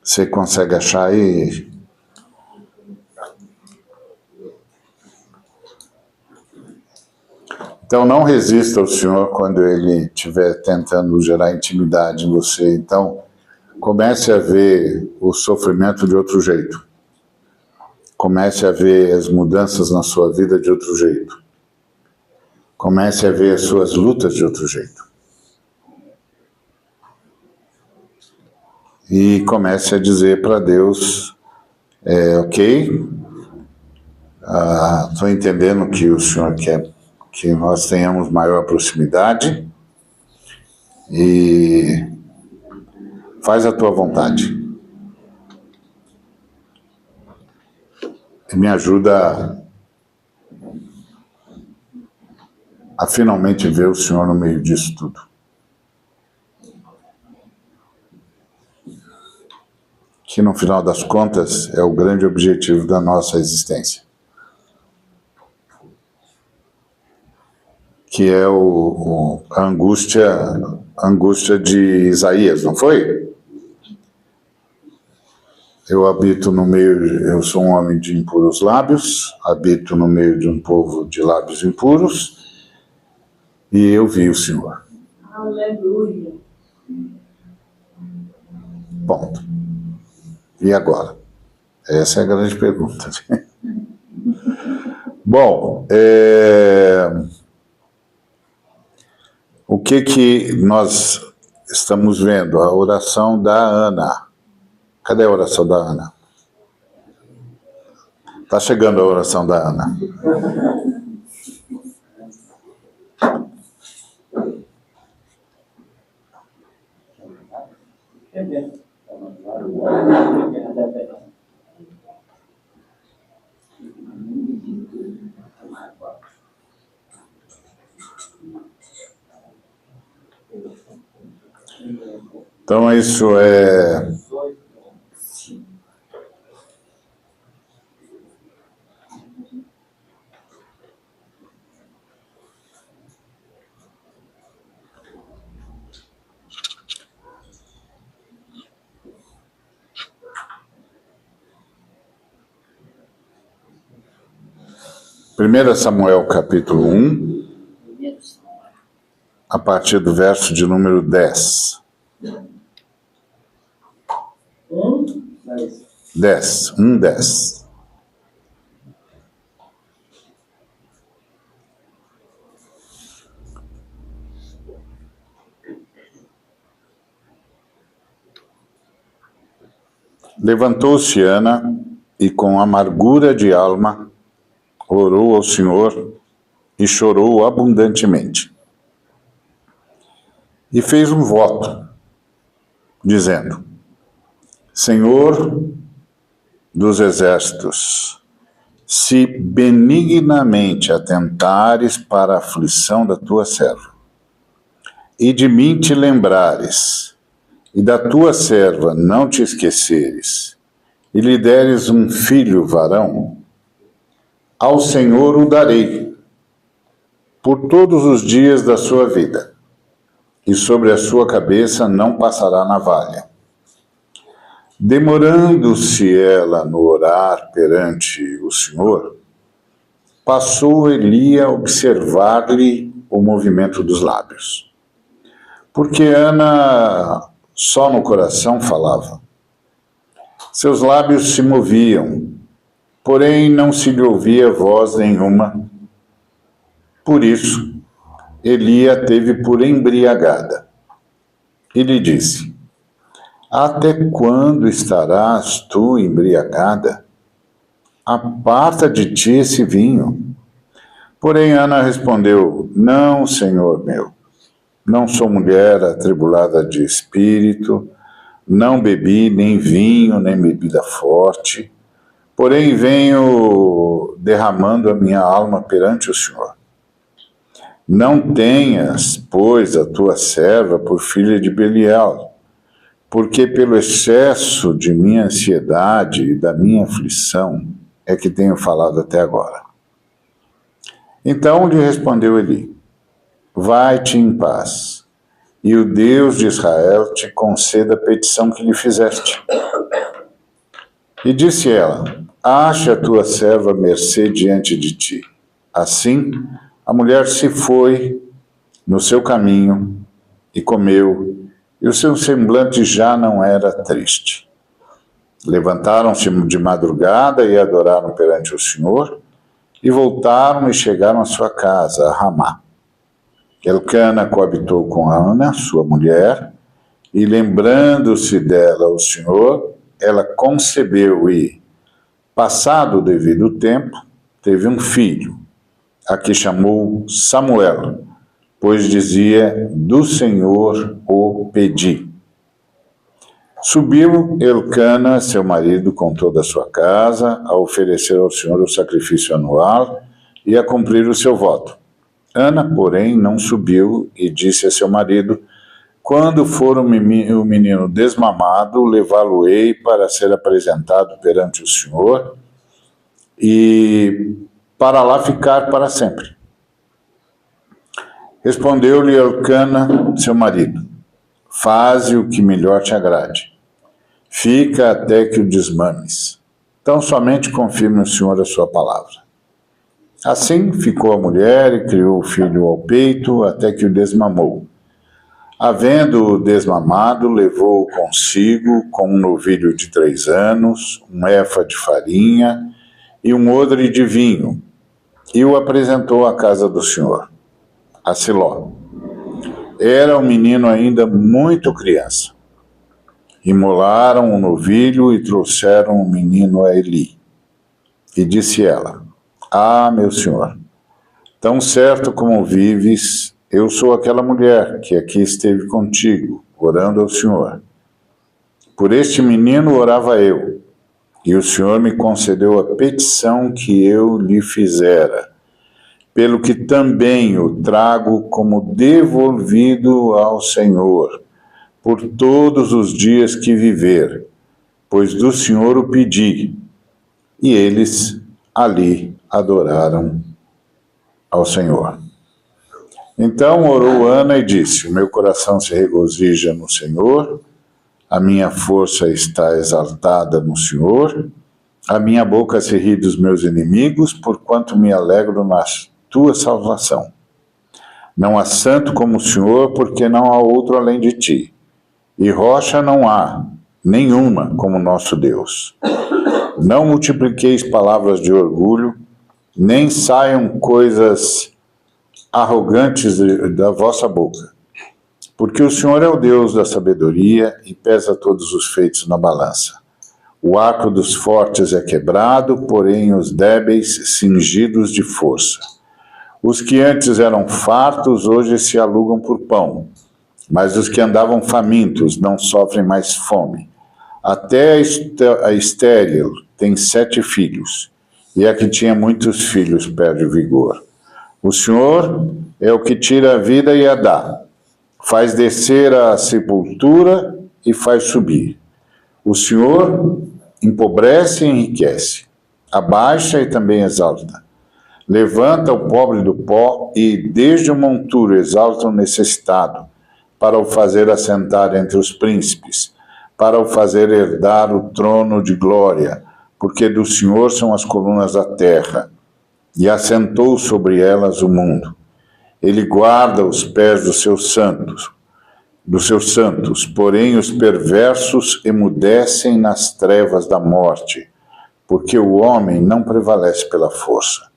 Você consegue achar aí? Então, não resista ao Senhor quando Ele estiver tentando gerar intimidade em você. Então, comece a ver o sofrimento de outro jeito. Comece a ver as mudanças na sua vida de outro jeito. Comece a ver as suas lutas de outro jeito. E comece a dizer para Deus, ok, estou entendendo que o Senhor quer que nós tenhamos maior proximidade e faz a tua vontade. E me ajuda a finalmente ver o Senhor no meio disso tudo. Que no final das contas é o grande objetivo da nossa existência. Que é a angústia de Isaías, não foi? Eu sou um homem de impuros lábios, habito no meio de um povo de lábios impuros, e eu vi o Senhor. Aleluia. Ponto. E agora? Essa é a grande pergunta. Bom, o que nós estamos vendo? A oração da Ana. Cadê a oração da Ana? Está chegando a oração da Ana. Então isso é... Primeiro Samuel capítulo 1, a partir do verso de número 10. 10. Levantou-se Ana e com amargura de alma orou ao Senhor e chorou abundantemente. E fez um voto, dizendo: Senhor dos exércitos, se benignamente atentares para a aflição da tua serva, e de mim te lembrares, e da tua serva não te esqueceres, e lhe deres um filho varão, ao Senhor o darei, por todos os dias da sua vida, e sobre a sua cabeça não passará navalha. Demorando-se ela no orar perante o Senhor, passou Eli a observar-lhe o movimento dos lábios. Porque Ana só no coração falava. Seus lábios se moviam, porém não se lhe ouvia voz nenhuma. Por isso, Eli a teve por embriagada. E lhe disse: Até quando estarás tu embriagada? Aparta de ti esse vinho. Porém Ana respondeu: Não, Senhor meu, não sou mulher atribulada de espírito, não bebi nem vinho, nem bebida forte, porém venho derramando a minha alma perante o Senhor. Não tenhas, pois, a tua serva por filha de Belial, porque pelo excesso de minha ansiedade e da minha aflição é que tenho falado até agora. Então lhe respondeu Eli: Vai-te em paz, e o Deus de Israel te conceda a petição que lhe fizeste. E disse ela: acha a tua serva mercê diante de ti. Assim, a mulher se foi no seu caminho e comeu, e o seu semblante já não era triste. Levantaram-se de madrugada e adoraram perante o Senhor, e voltaram e chegaram à sua casa, a Ramá. Elcana coabitou com Ana, sua mulher, e lembrando-se dela o Senhor, ela concebeu e, passado o devido tempo, teve um filho, a que chamou Samuel, pois dizia: do Senhor o pedi. Subiu Elcana, seu marido, com toda a sua casa, a oferecer ao Senhor o sacrifício anual e a cumprir o seu voto. Ana, porém, não subiu e disse a seu marido: quando for o menino desmamado, levá-lo-ei para ser apresentado perante o Senhor e para lá ficar para sempre. Respondeu-lhe Elcana, seu marido: faze o que melhor te agrade. Fica até que o desmames. Tão somente confirme o Senhor a sua palavra. Assim ficou a mulher e criou o filho ao peito até que o desmamou. Havendo-o desmamado, levou-o consigo com um novilho de 3 anos, um efa de farinha e um odre de vinho, e o apresentou à casa do Senhor, a Siló. Era o menino ainda muito criança. Imolaram o novilho e trouxeram o menino a Eli. E disse ela: ah, meu senhor, tão certo como vives, eu sou aquela mulher que aqui esteve contigo, orando ao Senhor. Por este menino orava eu, e o Senhor me concedeu a petição que eu lhe fizera, pelo que também o trago como devolvido ao Senhor, por todos os dias que viver, pois do Senhor o pedi. E eles ali adoraram ao Senhor. Então orou Ana e disse: o meu coração se regozija no Senhor, a minha força está exaltada no Senhor, a minha boca se ri dos meus inimigos, porquanto me alegro na tua salvação. Não há santo como o Senhor, porque não há outro além de ti, e rocha não há nenhuma como nosso Deus. Não multipliqueis palavras de orgulho, nem saiam coisas arrogantes da vossa boca, porque o Senhor é o Deus da sabedoria e pesa todos os feitos na balança. O arco dos fortes é quebrado, porém os débeis cingidos de força. Os que antes eram fartos hoje se alugam por pão, mas os que andavam famintos não sofrem mais fome. Até a estéril tem 7 filhos, e a que tinha muitos filhos perde o vigor. O Senhor é o que tira a vida e a dá, faz descer a sepultura e faz subir. O Senhor empobrece e enriquece, abaixa e também exalta. Levanta o pobre do pó e desde o monturo exalta o necessitado, para o fazer assentar entre os príncipes, para o fazer herdar o trono de glória, porque do Senhor são as colunas da terra, e assentou sobre elas o mundo. Ele guarda os pés dos seus santos, porém os perversos emudecem nas trevas da morte, porque o homem não prevalece pela força.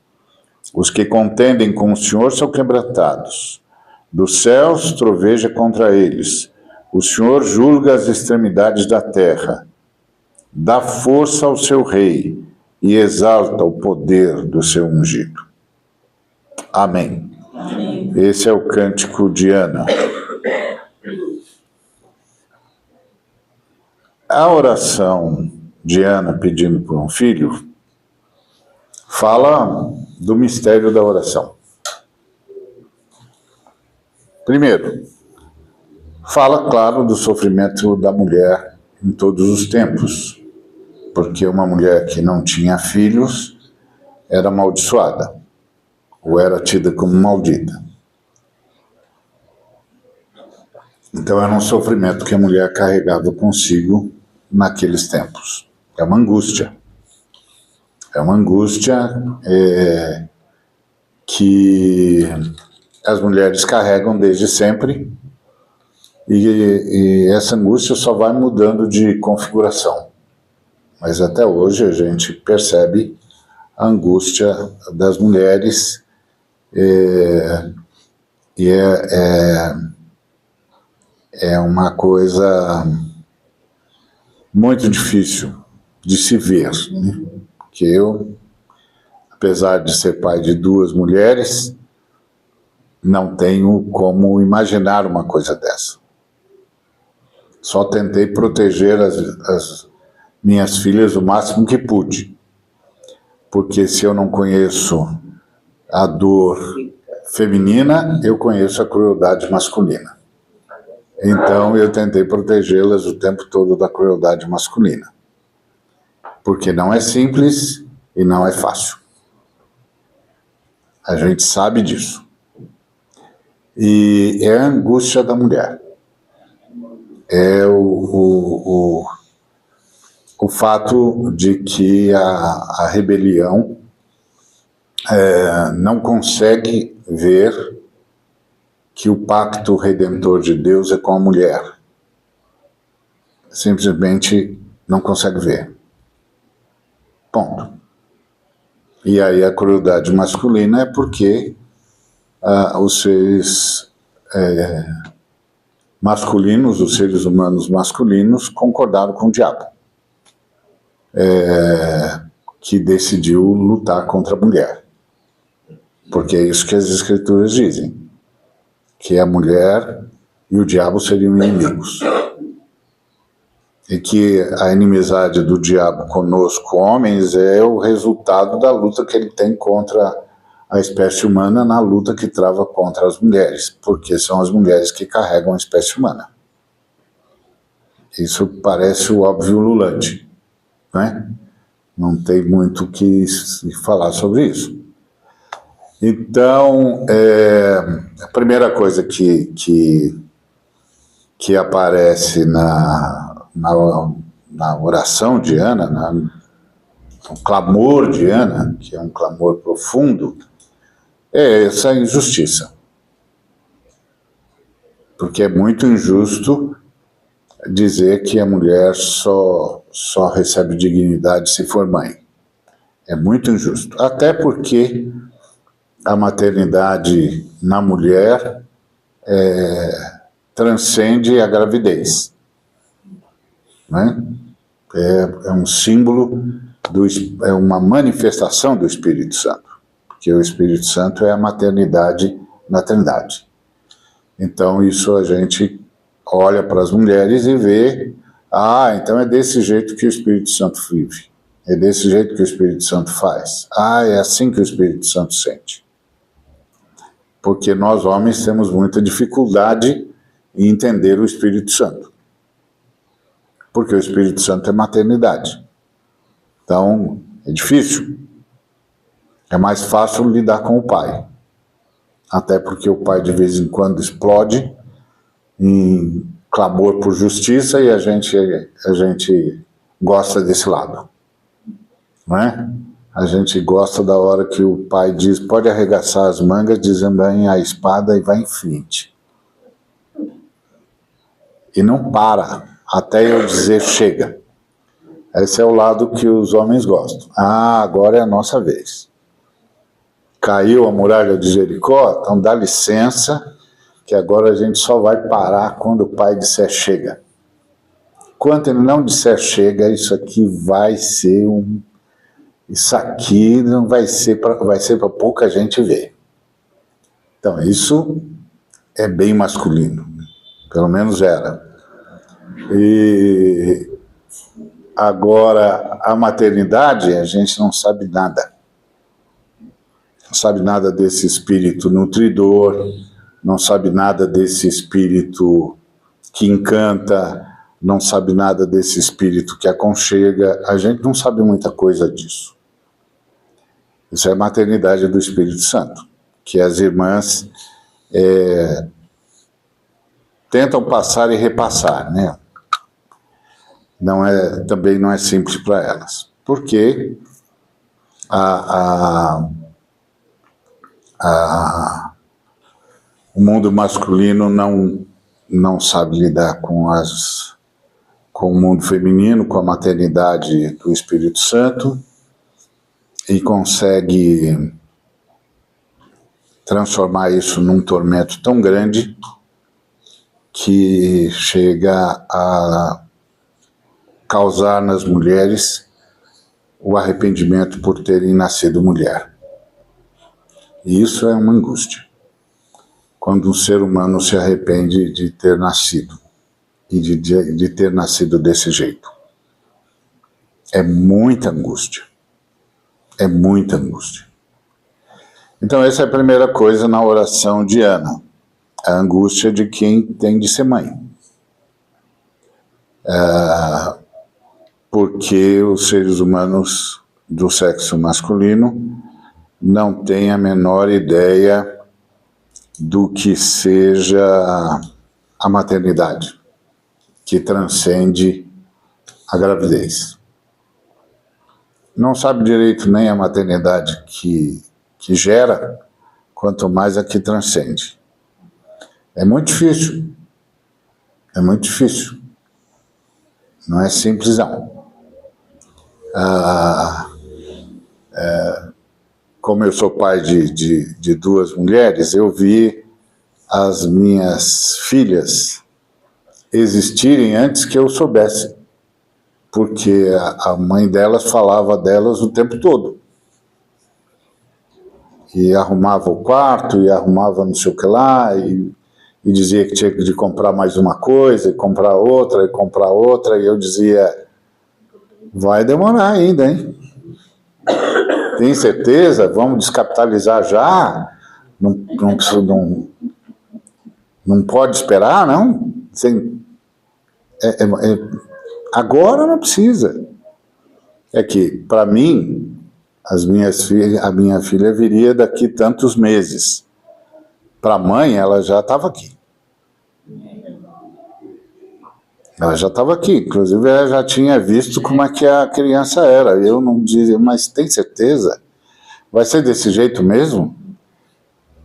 Os que contendem com o Senhor são quebrantados. Dos céus troveja contra eles. O Senhor julga as extremidades da terra. Dá força ao seu rei e exalta o poder do seu ungido. Amém. Amém. Esse é o cântico de Ana. A oração de Ana pedindo por um filho fala do mistério da oração. Primeiro, fala, claro, do sofrimento da mulher em todos os tempos, porque uma mulher que não tinha filhos era amaldiçoada, ou era tida como maldita. Então era um sofrimento que a mulher carregava consigo naqueles tempos. É uma angústia. É uma angústia que as mulheres carregam desde sempre, e essa angústia só vai mudando de configuração. Mas até hoje a gente percebe a angústia das mulheres, e é uma coisa muito difícil de se ver, né? Que eu, apesar de ser pai de 2 mulheres, não tenho como imaginar uma coisa dessa. Só tentei proteger as minhas filhas o máximo que pude, porque se eu não conheço a dor feminina, eu conheço a crueldade masculina. Então eu tentei protegê-las o tempo todo da crueldade masculina, porque não é simples e não é fácil. A gente sabe disso. E é a angústia da mulher. É o fato de que a rebelião não consegue ver que o pacto redentor de Deus é com a mulher. Simplesmente não consegue ver. Ponto. E aí a crueldade masculina é porque os seres masculinos, os seres humanos masculinos, concordaram com o diabo, que decidiu lutar contra a mulher. Porque é isso que as escrituras dizem, que a mulher e o diabo seriam inimigos. E que a inimizade do diabo conosco, homens, é o resultado da luta que ele tem contra a espécie humana, na luta que trava contra as mulheres, porque são as mulheres que carregam a espécie humana. Isso parece o óbvio ululante, né? Não tem muito o que falar sobre isso. Então, a primeira coisa que aparece na oração de Ana, no clamor de Ana, que é um clamor profundo, é essa injustiça. Porque é muito injusto dizer que a mulher só recebe dignidade se for mãe. É muito injusto. Até porque a maternidade na mulher transcende a gravidez. Né? É um símbolo, é uma manifestação do Espírito Santo, porque o Espírito Santo é a maternidade na Trindade. Então isso a gente olha para as mulheres e vê, então é desse jeito que o Espírito Santo vive, é desse jeito que o Espírito Santo faz, é assim que o Espírito Santo sente. Porque nós homens temos muita dificuldade em entender o Espírito Santo. Porque o Espírito Santo é maternidade. Então, é difícil. É mais fácil lidar com o pai. Até porque o pai de vez em quando explode em clamor por justiça e a gente gosta desse lado. Não é? A gente gosta da hora que o pai diz, pode arregaçar as mangas, desembainha a espada e vai em frente. E não para, até eu dizer chega. Esse é o lado que os homens gostam. Agora é a nossa vez. Caiu a muralha de Jericó, então dá licença, que agora a gente só vai parar quando o pai disser chega. Quando ele não disser chega, isso aqui vai ser Isso aqui não vai ser para pouca gente ver. Então, isso é bem masculino. Pelo menos era. E agora, a maternidade, a gente não sabe nada. Não sabe nada desse espírito nutridor, não sabe nada desse espírito que encanta, não sabe nada desse espírito que aconchega. A gente não sabe muita coisa disso. Isso é a maternidade do Espírito Santo, que as irmãs tentam passar e repassar, né? também não é simples para elas. Porque o mundo masculino não sabe lidar com o mundo feminino, com a maternidade do Espírito Santo, e consegue transformar isso num tormento tão grande que chega a causar nas mulheres o arrependimento por terem nascido mulher. E isso é uma angústia. Quando um ser humano se arrepende de ter nascido, e de ter nascido desse jeito. É muita angústia. É muita angústia. Então essa é a primeira coisa na oração de Ana. A angústia de quem tem de ser mãe. Porque os seres humanos do sexo masculino não têm a menor ideia do que seja a maternidade, que transcende a gravidez. Não sabe direito nem a maternidade que gera, quanto mais a que transcende. É muito difícil. É muito difícil. Não é simples, não. Como eu sou pai de duas mulheres, eu vi as minhas filhas existirem antes que eu soubesse, porque a mãe delas falava delas o tempo todo. E arrumava o quarto, e arrumava não sei o que lá, e dizia que tinha de comprar mais uma coisa, e comprar outra, e eu dizia, vai demorar ainda, hein? Tem certeza? Vamos descapitalizar já? Não pode esperar, não? Agora não precisa. É que, para mim, a minha filha viria daqui tantos meses. Para a mãe, ela já estava aqui. Ela já estava aqui. Inclusive, ela já tinha visto como é que a criança era. Eu não dizia, mas tem certeza? Vai ser desse jeito mesmo?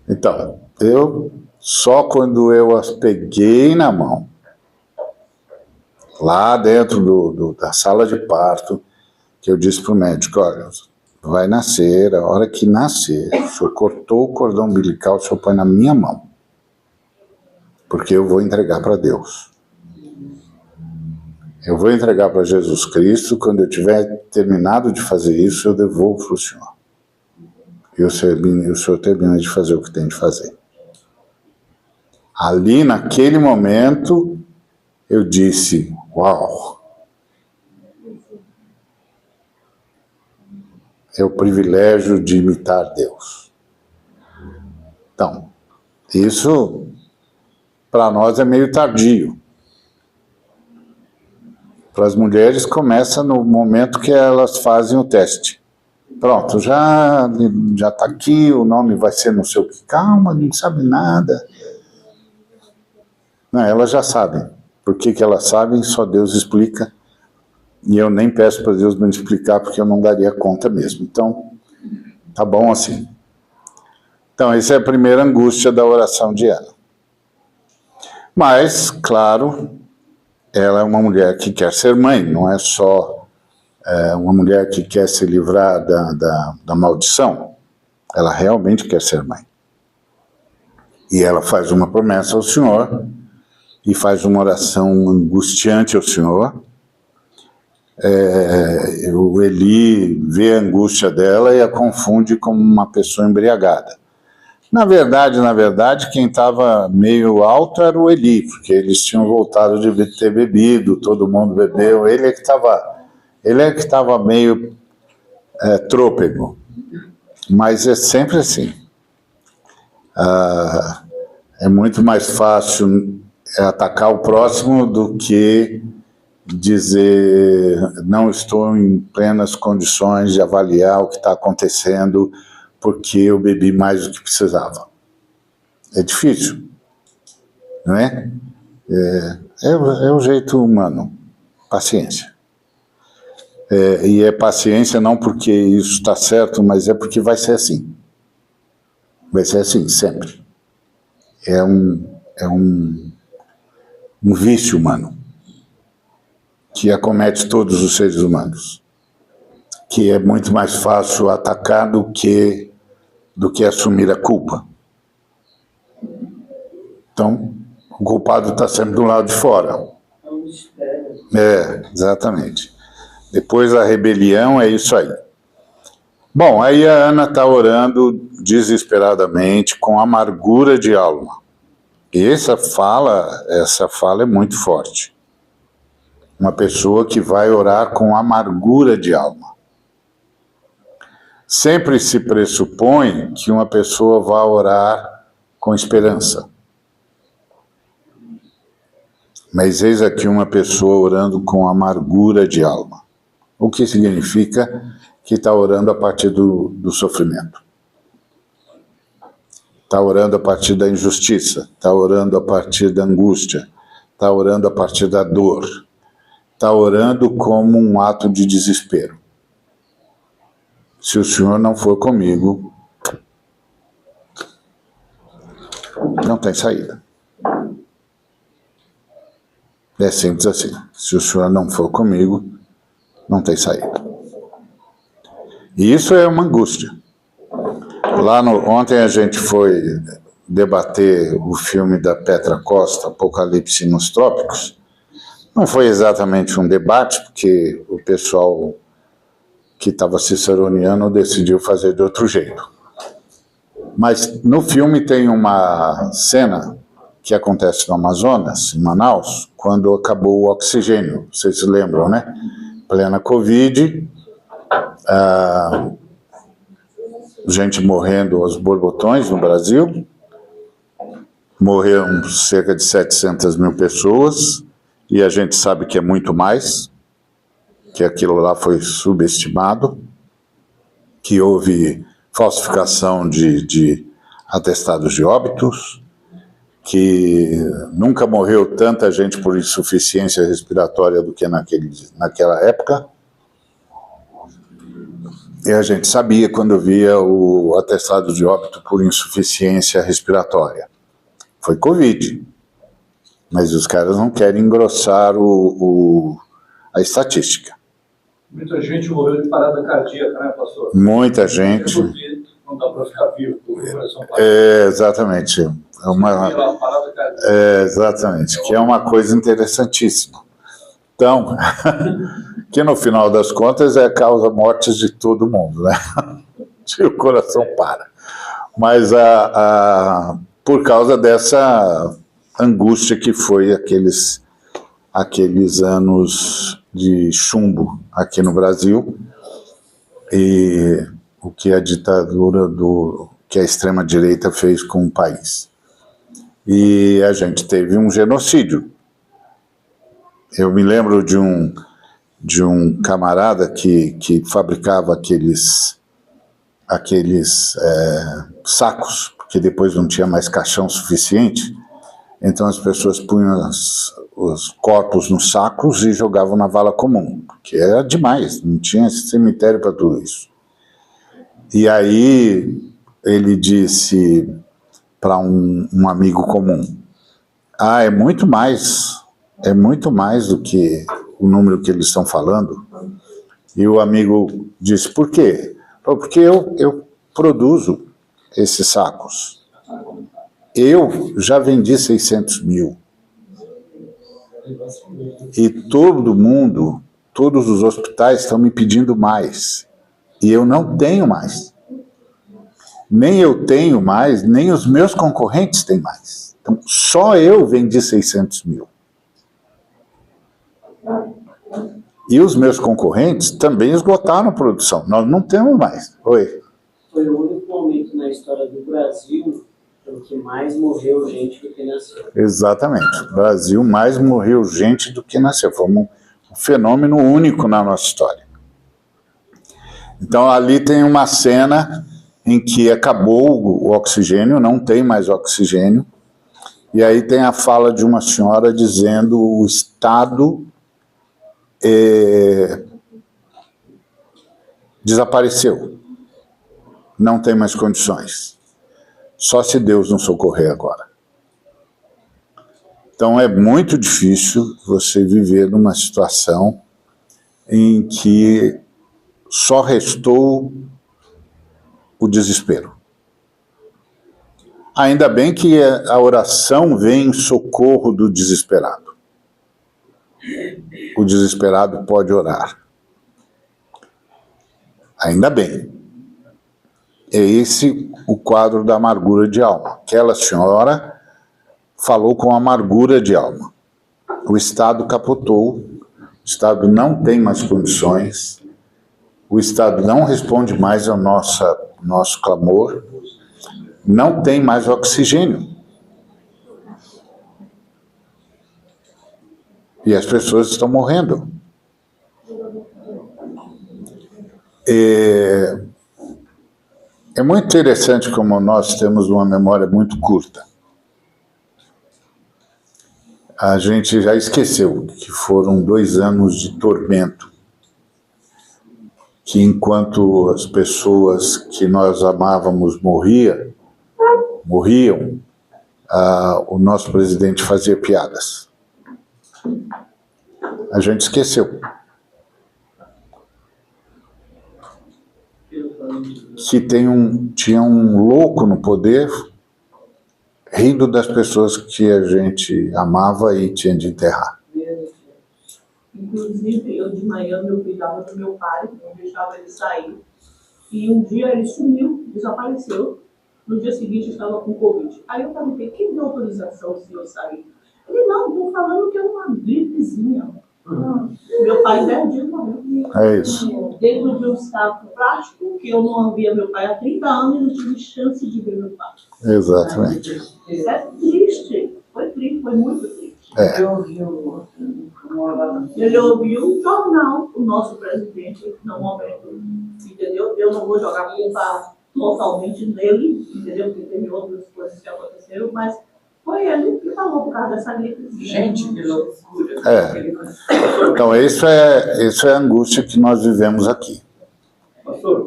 Então, só quando eu as peguei na mão, lá dentro da sala de parto, que eu disse para o médico, olha, vai nascer, a hora que nascer, o senhor cortou o cordão umbilical, o senhor põe na minha mão, porque eu vou entregar para Deus. Eu vou entregar para Jesus Cristo, quando eu tiver terminado de fazer isso, eu devolvo para o senhor. E o senhor termina de fazer o que tem de fazer. Ali, naquele momento, eu disse, uau! É o privilégio de imitar Deus. Então, isso para nós é meio tardio. Para as mulheres começa no momento que elas fazem o teste. Pronto, já está aqui, o nome vai ser não sei o que. Calma, não sabe nada. Não, elas já sabem. Por que elas sabem, só Deus explica. E eu nem peço para Deus me explicar, porque eu não daria conta mesmo. Então, tá bom assim. Então, essa é a primeira angústia da oração de Ana. Mas, claro, ela é uma mulher que quer ser mãe, não é só uma mulher que quer se livrar da maldição. Ela realmente quer ser mãe. E ela faz uma promessa ao Senhor, e faz uma oração angustiante ao Senhor. O Eli vê a angústia dela e a confunde como uma pessoa embriagada. Na verdade, quem estava meio alto era o Eli, porque eles tinham voltado de ter bebido, todo mundo bebeu, ele é que estava meio trôpego. Mas é sempre assim. É muito mais fácil atacar o próximo do que dizer não estou em plenas condições de avaliar o que está acontecendo porque eu bebi mais do que precisava. É difícil, não é? É o jeito humano. Paciência. E é paciência não porque isso está certo, mas é porque vai ser assim. Vai ser assim, sempre. É um vício humano que acomete todos os seres humanos, que é muito mais fácil atacar do que assumir a culpa. Então, o culpado está sempre do lado de fora. Exatamente. Depois a rebelião é isso aí. Bom, aí a Ana está orando desesperadamente, com amargura de alma. E essa fala é muito forte. Uma pessoa que vai orar com amargura de alma. Sempre se pressupõe que uma pessoa vai orar com esperança. Mas eis aqui uma pessoa orando com amargura de alma. O que significa que está orando a partir do sofrimento. Está orando a partir da injustiça, está orando a partir da angústia, está orando a partir da dor, está orando como um ato de desespero. Se o Senhor não for comigo, não tem saída. É simples assim. Se o Senhor não for comigo, não tem saída. E isso é uma angústia. Ontem a gente foi debater o filme da Petra Costa, Apocalipse nos Trópicos. Não foi exatamente um debate, porque o pessoal que estava ciceroneando decidiu fazer de outro jeito. Mas no filme tem uma cena que acontece no Amazonas, em Manaus, quando acabou o oxigênio. Vocês se lembram, né? Plena Covid, gente morrendo aos borbotões no Brasil, morreram cerca de 700 mil pessoas, e a gente sabe que é muito mais, que aquilo lá foi subestimado, que houve falsificação de atestados de óbitos, que nunca morreu tanta gente por insuficiência respiratória do que naquela época. E a gente sabia quando via o atestado de óbito por insuficiência respiratória. Foi Covid. Mas os caras não querem engrossar a estatística. Muita gente morreu de parada cardíaca, né, pastor? Muita gente. Não dá para ficar vivo com o coração parado. Exatamente. Exatamente. Que é uma coisa interessantíssima. Então, que no final das contas causa mortes de todo mundo, né? O coração para. Mas por causa dessa angústia que foi aqueles anos de chumbo aqui no Brasil, e o que a ditadura que a extrema-direita fez com o país. E a gente teve um genocídio. Eu me lembro de um camarada que fabricava aqueles sacos, porque depois não tinha mais caixão suficiente, então as pessoas punham os corpos nos sacos e jogavam na vala comum, porque era demais, não tinha cemitério para tudo isso. E aí ele disse para um amigo comum, é muito mais do que o número que eles estão falando. E o amigo disse, por quê? Porque eu produzo esses sacos. Eu já vendi 600 mil. E todo mundo, todos os hospitais estão me pedindo mais. E eu não tenho mais. Nem eu tenho mais, nem os meus concorrentes têm mais. Então, só eu vendi 600 mil. E os meus concorrentes também esgotaram a produção. Nós não temos mais. Oi. Foi o único momento na história do Brasil em que mais morreu gente do que nasceu. Exatamente. O Brasil mais morreu gente do que nasceu. Foi um fenômeno único na nossa história. Então, ali tem uma cena em que acabou o oxigênio, não tem mais oxigênio, e aí tem a fala de uma senhora dizendo o estado desapareceu. Não tem mais condições. Só se Deus não socorrer agora. Então é muito difícil você viver numa situação em que só restou o desespero. Ainda bem que a oração vem em socorro do desesperado. O desesperado pode orar. Ainda bem. É esse o quadro da amargura de alma. Aquela senhora falou com amargura de alma. O Estado capotou, o Estado não tem mais condições, o Estado não responde mais ao nosso clamor, não tem mais oxigênio. E as pessoas estão morrendo. É muito interessante como nós temos uma memória muito curta. A gente já esqueceu que foram 2 anos de tormento, que enquanto as pessoas que nós amávamos morriam, o nosso presidente fazia piadas. A gente esqueceu que tinha um louco no poder rindo das pessoas que a gente amava e tinha de enterrar. Inclusive, eu de manhã eu cuidava do meu pai, não deixava ele sair. E um dia ele sumiu, desapareceu. No dia seguinte eu estava com Covid. Aí eu perguntei, quem deu autorização do senhor sair? Ele, não, estou falando que é uma gripezinha. Meu pai 10 dias morreu. É isso. Dentro de um estado prático, que eu não via meu pai há 30 anos e não tive chance de ver meu pai. Exatamente. É triste. Foi triste, foi muito triste. É. Ele ouviu o jornal, o nosso presidente, no momento, entendeu? Eu não vou jogar culpa totalmente nele, entendeu? Porque teve outras coisas que aconteceram, mas foi ele que falou por causa dessa gripe. Gente, que loucura. Então, isso é a angústia que nós vivemos aqui. Pastor,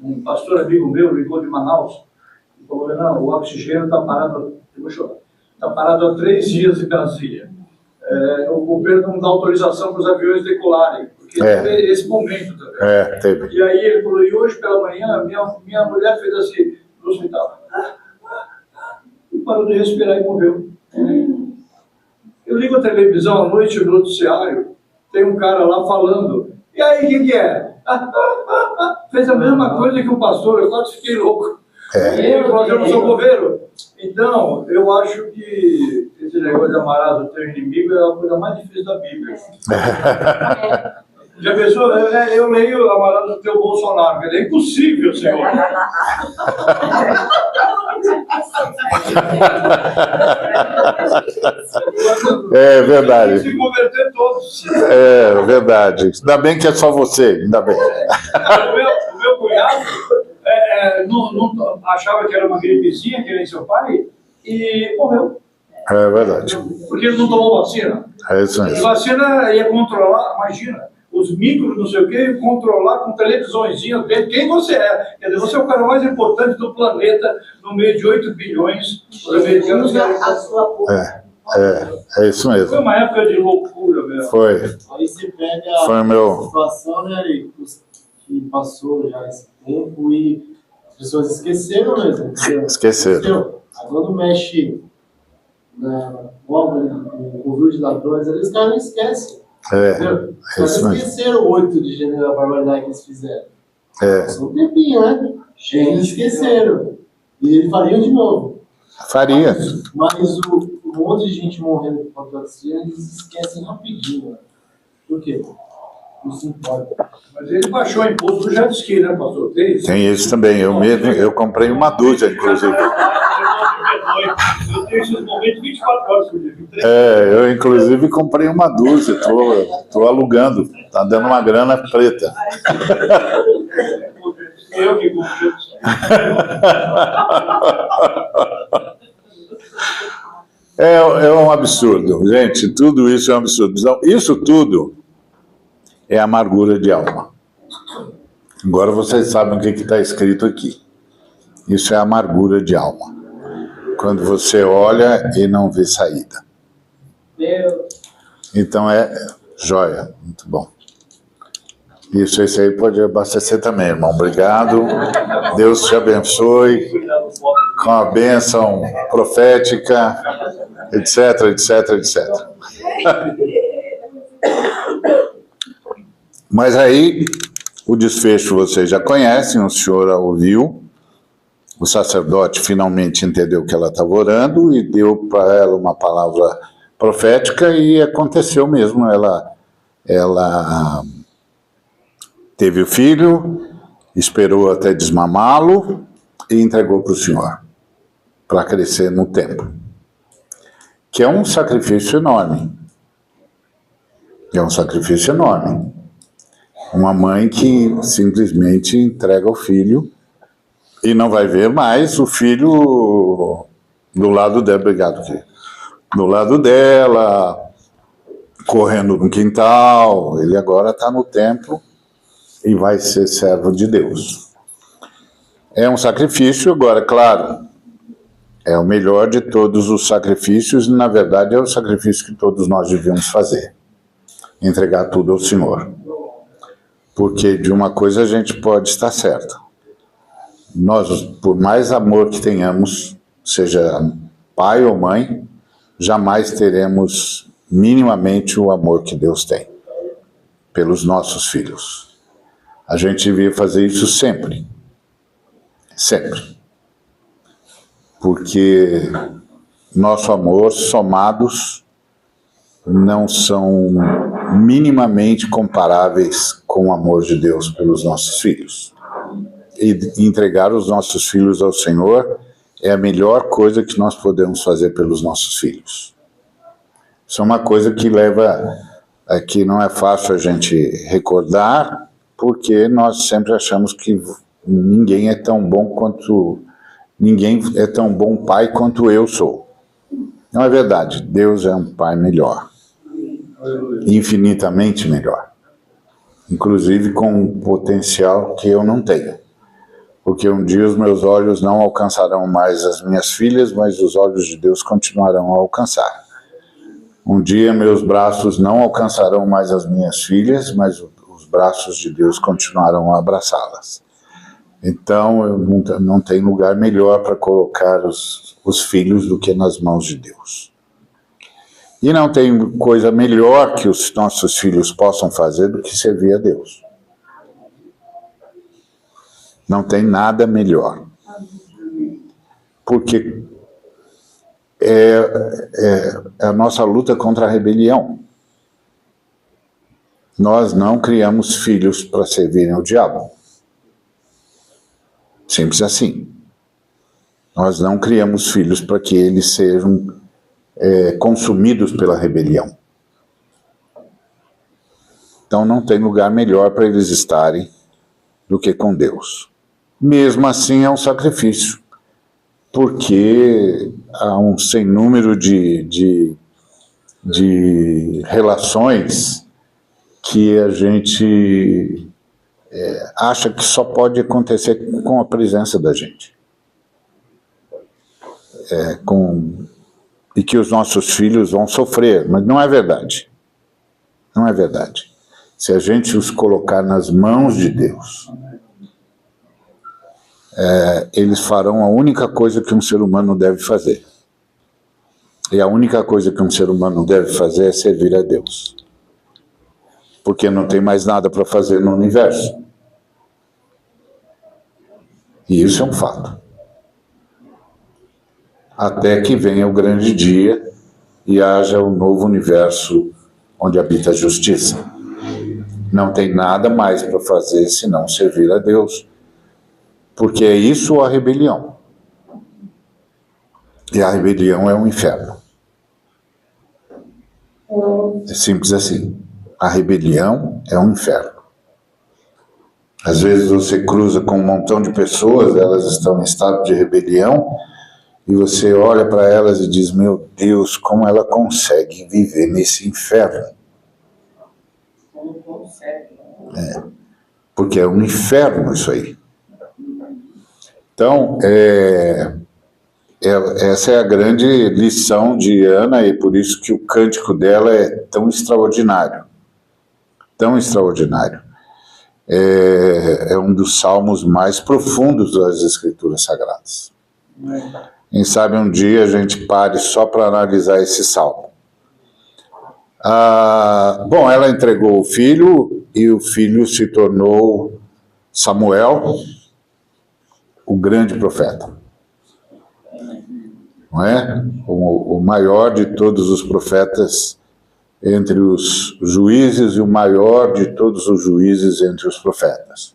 um pastor amigo meu ligou de Manaus e falou, não, o oxigênio está parado, eu vou chorar, está parado há 3 dias em Brasília. O governo não dá autorização para os aviões decolarem, porque teve esse momento também. Teve. E aí ele falou, e hoje pela manhã, minha mulher fez assim, no hospital, e parou de respirar e morreu. Eu ligo a televisão à noite, no noticiário, tem um cara lá falando, e aí, o que é? Fez a mesma coisa que o pastor, eu quase fiquei louco. Eu falou, eu não sou governo. Então, eu acho que esse negócio de amarás o teu inimigo é a coisa mais difícil da Bíblia. Já pensou? Eu leio amarás o teu Bolsonaro, é impossível, Senhor. É verdade. Se converter todos. É verdade. Ainda bem que é só você, ainda bem. O meu cunhado não achava que era uma gripezinha, que nem seu pai, e morreu. É verdade. Porque ele não tomou vacina. É isso mesmo. Vacina ia controlar, imagina, os micros, não sei o quê, controlar com televisõezinha dentro. Quem você é? Quer dizer, você é o cara mais importante do planeta, no meio de 8 bilhões. Os americanos a sua boca. É isso mesmo. Foi uma época de loucura mesmo. Foi. Aí você pega Foi a situação, né, que passou já esse tempo e as pessoas esqueceram mesmo. Esqueceram. Quando mexe na obra do conjunto de ladrões, os caras não esquecem. Os caras esqueceram o 8 de janeiro, a barbaridade que eles fizeram. Só um tempinho, né? Eles esqueceram. E eles fariam de novo. Faria. Mas um monte de gente morrendo por patrocínio, eles esquecem rapidinho. Né? Por quê? Não se importa. Mas ele baixou o imposto do jet ski, né, pastor? Tem isso também. Eu comprei uma dúzia, inclusive. Eu tenho esses momentos 24 horas por dia. Eu inclusive comprei uma dúzia. Tô alugando. Tá dando uma grana preta. Eu que comprei. É um absurdo, gente, tudo isso é um absurdo. Então, isso tudo é amargura de alma. Agora vocês sabem o que está escrito aqui. Isso é amargura de alma. Quando você olha e não vê saída. Então é joia. Muito bom. Isso, esse aí pode abastecer também, irmão. Obrigado. Deus te abençoe com a bênção profética, etc, etc, etc. Mas aí, o desfecho vocês já conhecem, o senhor a ouviu, o sacerdote finalmente entendeu que ela estava orando e deu para ela uma palavra profética e aconteceu mesmo, ela teve o filho, esperou até desmamá-lo e entregou para o Senhor, para crescer no templo. Que é um sacrifício enorme. É um sacrifício enorme. Uma mãe que simplesmente entrega o filho e não vai ver mais o filho do lado dela, obrigado, filho. Do lado dela, correndo no quintal, ele agora está no templo e vai ser servo de Deus. É um sacrifício, agora, claro, é o melhor de todos os sacrifícios, e na verdade é o sacrifício que todos nós devíamos fazer, entregar tudo ao Senhor. Porque de uma coisa a gente pode estar certo, nós, por mais amor que tenhamos, seja pai ou mãe, jamais teremos minimamente o amor que Deus tem pelos nossos filhos. A gente devia fazer isso sempre. Sempre. Porque nosso amor, somados, não são minimamente comparáveis com o amor de Deus pelos nossos filhos. E entregar os nossos filhos ao Senhor é a melhor coisa que nós podemos fazer pelos nossos filhos. Isso é uma coisa que que não é fácil a gente recordar, porque nós sempre achamos que ninguém é tão bom pai quanto eu sou. Não é verdade, Deus é um pai melhor, infinitamente melhor, inclusive com um potencial que eu não tenho, porque um dia os meus olhos não alcançarão mais as minhas filhas, mas os olhos de Deus continuarão a alcançar. Um dia meus braços não alcançarão mais as minhas filhas, mas os braços de Deus continuarão a abraçá-las. Então, eu não tem lugar melhor para colocar os filhos do que nas mãos de Deus. E não tem coisa melhor que os nossos filhos possam fazer do que servir a Deus. Não tem nada melhor. Porque é a nossa luta contra a rebelião. Nós não criamos filhos para servirem ao diabo. Simples assim. Nós não criamos filhos para que eles sejam consumidos pela rebelião. Então não tem lugar melhor para eles estarem do que com Deus. Mesmo assim é um sacrifício, porque há um sem número de relações que a gente acha que só pode acontecer com a presença da gente. E que os nossos filhos vão sofrer, mas não é verdade. Não é verdade. Se a gente os colocar nas mãos de Deus, eles farão a única coisa que um ser humano deve fazer. E a única coisa que um ser humano deve fazer é servir a Deus. Porque não tem mais nada para fazer no universo. E isso é um fato. Até que venha o grande dia e haja um novo universo onde habita a justiça. Não tem nada mais para fazer senão servir a Deus. Porque é isso ou a rebelião. E a rebelião é um inferno. É simples assim. A rebelião é um inferno. Às vezes você cruza com um montão de pessoas, elas estão em estado de rebelião, e você olha para elas e diz, meu Deus, como ela consegue viver nesse inferno? Como consegue? Porque é um inferno isso aí. Então, essa é a grande lição de Ana, e por isso que o cântico dela é tão extraordinário. Tão extraordinário. É um dos salmos mais profundos das Escrituras Sagradas. Quem sabe um dia a gente pare só para analisar esse salmo. Bom, ela entregou o filho, e o filho se tornou Samuel, o grande profeta. Não é? O maior de todos os profetas entre os juízes e o maior de todos os juízes entre os profetas.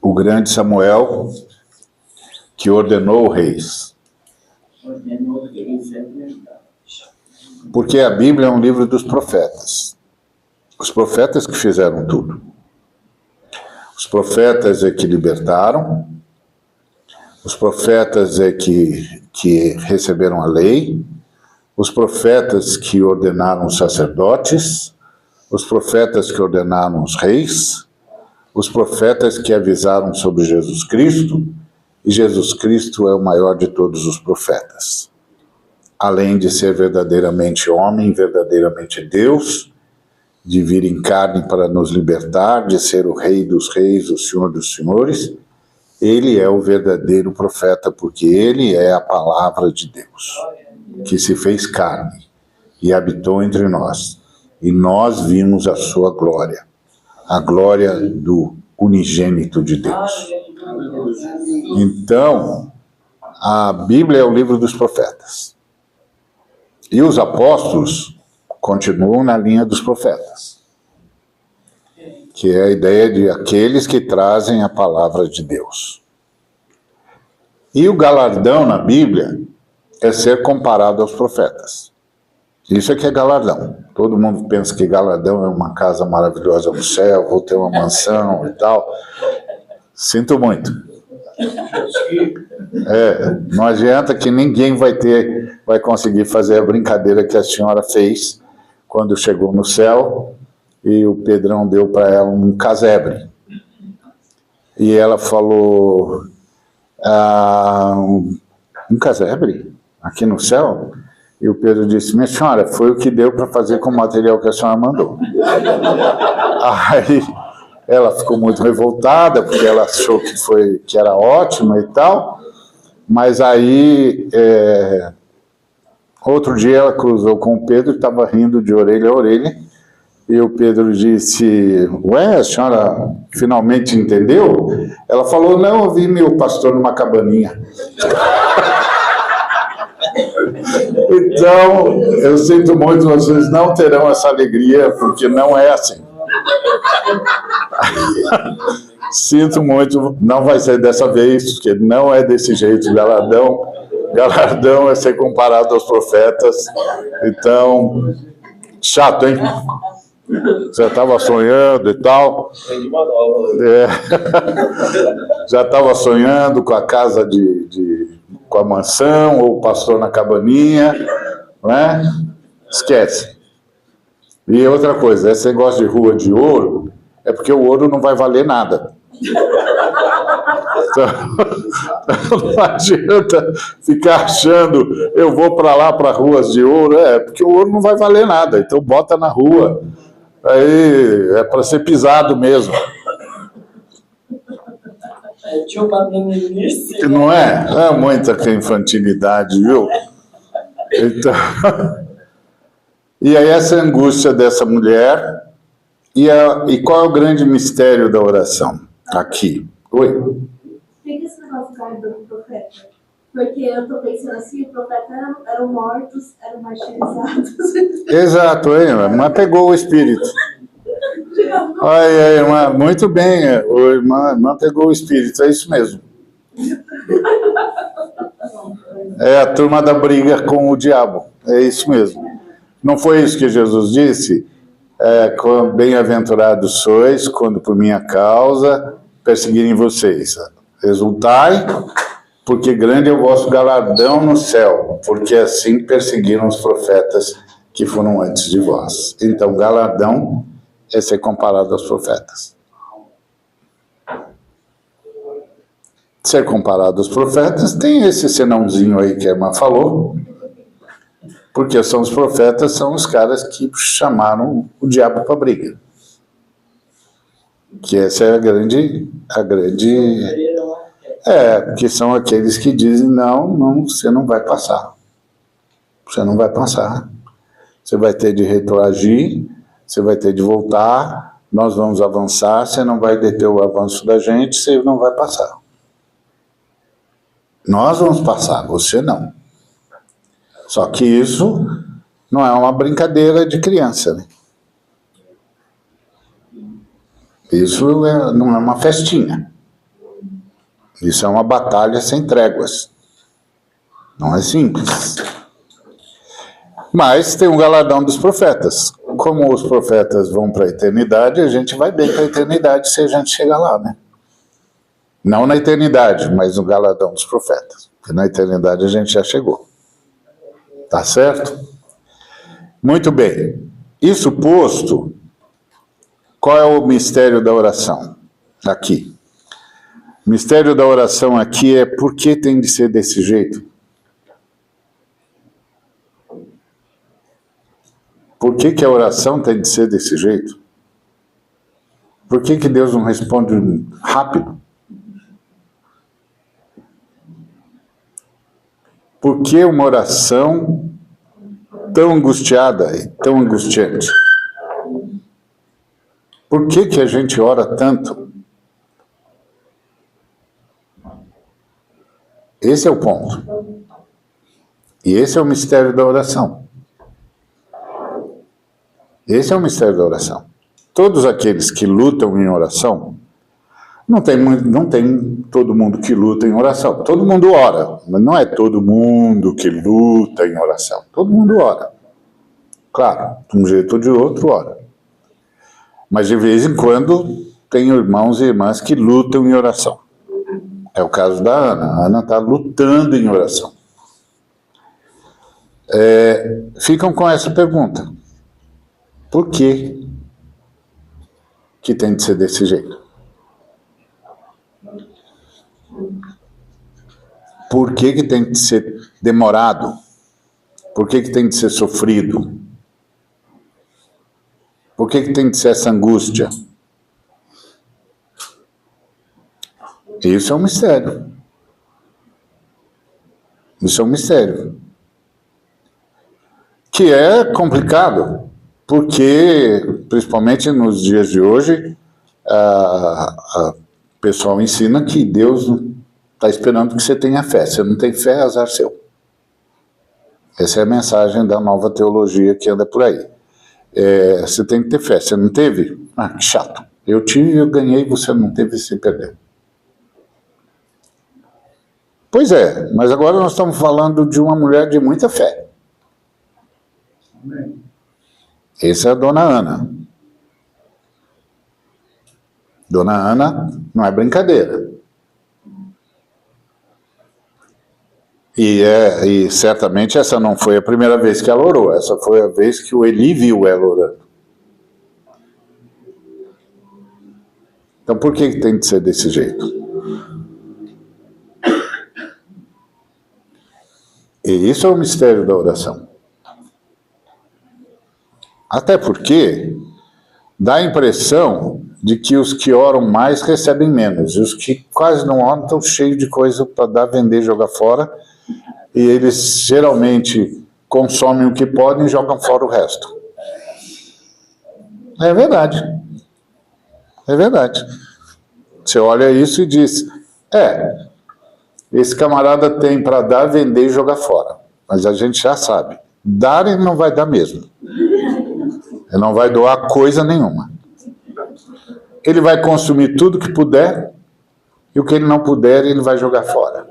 O grande Samuel que ordenou reis. Porque a Bíblia é um livro dos profetas. Os profetas que fizeram tudo. Os profetas é que libertaram, os profetas é que receberam a lei, os profetas que ordenaram os sacerdotes, os profetas que ordenaram os reis, os profetas que avisaram sobre Jesus Cristo, e Jesus Cristo é o maior de todos os profetas. Além de ser verdadeiramente homem, verdadeiramente Deus, de vir em carne para nos libertar, de ser o Rei dos Reis, o Senhor dos Senhores, ele é o verdadeiro profeta, porque ele é a palavra de Deus, que se fez carne e habitou entre nós. E nós vimos a sua glória, a glória do unigênito de Deus. Então, a Bíblia é o livro dos profetas. E os apóstolos continuam na linha dos profetas, que é a ideia de aqueles que trazem a palavra de Deus. E o galardão na Bíblia é ser comparado aos profetas. Isso é que é galardão. Todo mundo pensa que galardão é uma casa maravilhosa no céu, vou ter uma mansão e tal. Sinto muito. Não adianta que ninguém vai conseguir fazer a brincadeira que a senhora fez quando chegou no céu e o Pedrão deu para ela um casebre. E ela falou, um casebre? Aqui no céu? E o Pedro disse, minha senhora, foi o que deu para fazer com o material que a senhora mandou. Aí ela ficou muito revoltada, porque ela achou que era ótima e tal, mas aí, outro dia ela cruzou com o Pedro, estava rindo de orelha a orelha, e o Pedro disse, ué, a senhora finalmente entendeu? Ela falou, não, eu vi meu pastor numa cabaninha. Então, eu sinto muito, vocês não terão essa alegria, porque não é assim. Sinto muito, não vai ser dessa vez, porque não é desse jeito. Galardão é ser comparado aos profetas. Então, chato, hein? Já estava sonhando e tal. Já estava sonhando com a casa com a mansão, ou o pastor na cabaninha, né? Esquece. E outra coisa, esse negócio de rua de ouro, é porque o ouro não vai valer nada. Então, não adianta ficar achando, eu vou para lá, para ruas de ouro, porque o ouro não vai valer nada, então bota na rua. Aí é para ser pisado mesmo. De uma meninice. Não é? É muita infantilidade, viu? Então, e aí essa angústia dessa mulher, e qual é o grande mistério da oração? Aqui. Oi? Fica esse negócio do profeta. Porque eu estou pensando assim, os profetas eram mortos, eram martirizados. Exato, a irmã pegou o espírito. Ai, irmã, muito bem, a irmã pegou o espírito, é isso mesmo. É a turma da briga com o diabo, é isso mesmo. Não foi isso que Jesus disse? Bem-aventurados sois, quando por minha causa perseguirem vocês. Exultai, porque grande é o vosso galardão no céu, porque assim perseguiram os profetas que foram antes de vós. Então, galardão é ser comparado aos profetas. Ser comparado aos profetas tem esse senãozinho aí que a irmã falou, porque são os profetas, são os caras que chamaram o diabo para briga. Que essa é a grande que são aqueles que dizem, não, você não vai passar. Você não vai passar. Você vai ter de retroagir, você vai ter de voltar, nós vamos avançar, você não vai deter o avanço da gente, você não vai passar. Nós vamos passar, você não. Só que isso não é uma brincadeira de criança, né? Isso não é uma festinha. Isso é uma batalha sem tréguas. Não é simples. Mas tem um galardão dos profetas. Como os profetas vão para a eternidade, a gente vai bem para a eternidade se a gente chegar lá, né? Não na eternidade, mas no galardão dos profetas. Porque na eternidade a gente já chegou. Tá certo? Muito bem. Isso posto, qual é o mistério da oração? Aqui. O mistério da oração aqui é por que tem de ser desse jeito? Por que a oração tem de ser desse jeito? Por que Deus não responde rápido? Por que uma oração tão angustiada e tão angustiante? Por que a gente ora tanto? Esse é o ponto. E esse é o mistério da oração. Esse é o mistério da oração. Todos aqueles que lutam em oração, não tem todo mundo que luta em oração. Todo mundo ora, mas não é todo mundo que luta em oração. Todo mundo ora. Claro, de um jeito ou de outro ora. Mas de vez em quando tem irmãos e irmãs que lutam em oração. É o caso da Ana. A Ana está lutando em oração. Ficam com essa pergunta. Por que tem de ser desse jeito? Por que tem de ser demorado? Por que tem de ser sofrido? Por que tem de ser essa angústia? Isso é um mistério. Isso é um mistério. Que é complicado, porque, principalmente nos dias de hoje, o pessoal ensina que Deus está esperando que você tenha fé. Se não tem fé, azar seu. Essa é a mensagem da nova teologia que anda por aí. Você tem que ter fé. Você não teve? Ah, que chato. Eu tive, eu ganhei, você não teve, você perdeu. Pois é, mas agora nós estamos falando de uma mulher de muita fé. Amém. Essa é a Dona Ana. Dona Ana não é brincadeira. E certamente essa não foi a primeira vez que ela orou. Essa foi a vez que o Eli viu ela orando. Então por que tem de ser desse jeito? E isso é o mistério da oração. Até porque dá a impressão de que os que oram mais recebem menos. E os que quase não oram estão cheios de coisa para dar, vender, jogar fora. E eles geralmente consomem o que podem e jogam fora o resto. É verdade. É verdade. Você olha isso e diz, esse camarada tem para dar, vender e jogar fora. Mas a gente já sabe. Dar ele não vai dar mesmo. Ele não vai doar coisa nenhuma. Ele vai consumir tudo que puder e o que ele não puder, ele vai jogar fora.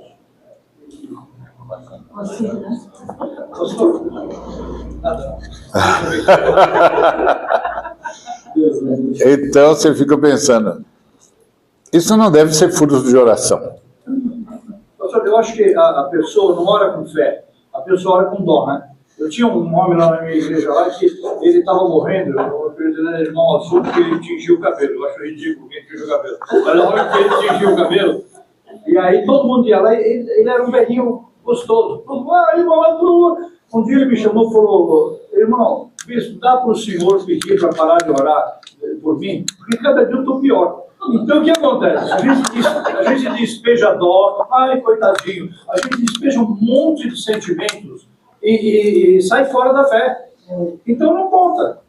Então você fica pensando, isso não deve ser fruto de oração. Pastor, eu acho que a pessoa não ora com fé, a pessoa ora com dó, né? Eu tinha um homem lá na minha igreja lá que ele estava morrendo, eu acredito no irmão azul, porque ele tingiu o cabelo. Eu acho ridículo quem tingiu o cabelo. Mas na hora que ele tingiu o cabelo, e aí todo mundo ia lá, ele era um velhinho gostoso. Irmão azul. Um dia ele me chamou e falou, irmão, bispo, dá para o senhor pedir para parar de orar por mim? Porque cada dia eu estou pior. Então o que acontece? A gente despeja dó, ai coitadinho, a gente despeja um monte de sentimentos e sai fora da fé. Então não conta.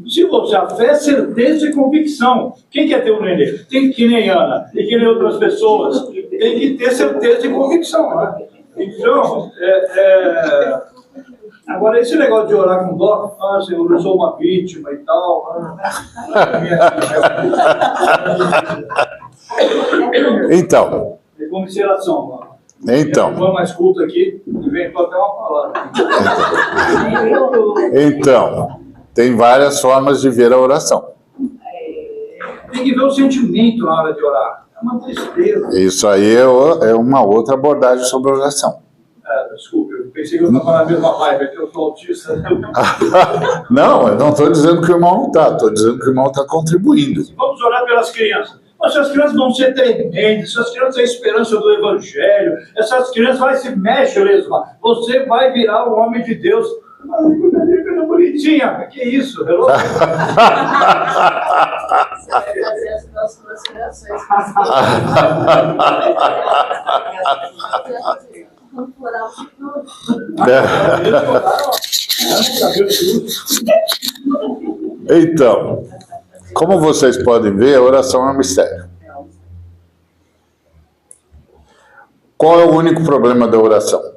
Se você, a fé é certeza e convicção. Quem quer ter um nenê? Tem que nem Ana e que nem outras pessoas. Tem que ter certeza e convicção. Né? Então, agora esse negócio de orar com dó, Senhor, eu sou uma vítima e tal. Então. É comiseração, mano. Então. Vamos mais culto aqui, inventou até uma palavra. Então, tem várias formas de ver a oração. Tem que ver o sentimento na hora de orar. É uma tristeza. Isso aí é uma outra abordagem sobre a oração. Desculpe, eu pensei que eu estava na mesma vibe, que eu sou autista. Não, eu não estou dizendo que o irmão não está, estou dizendo que o irmão está contribuindo. Vamos orar pelas crianças. Mas essas crianças vão ser tremendas, essas crianças é a esperança do Evangelho, essas crianças vai se mexer, Lesma. Você vai virar o homem de Deus. Ai, que bonitinha, que isso? Hello? Você vai fazer as próximas gerações. Então, como vocês podem ver, a oração é um mistério. Qual é o único problema da oração?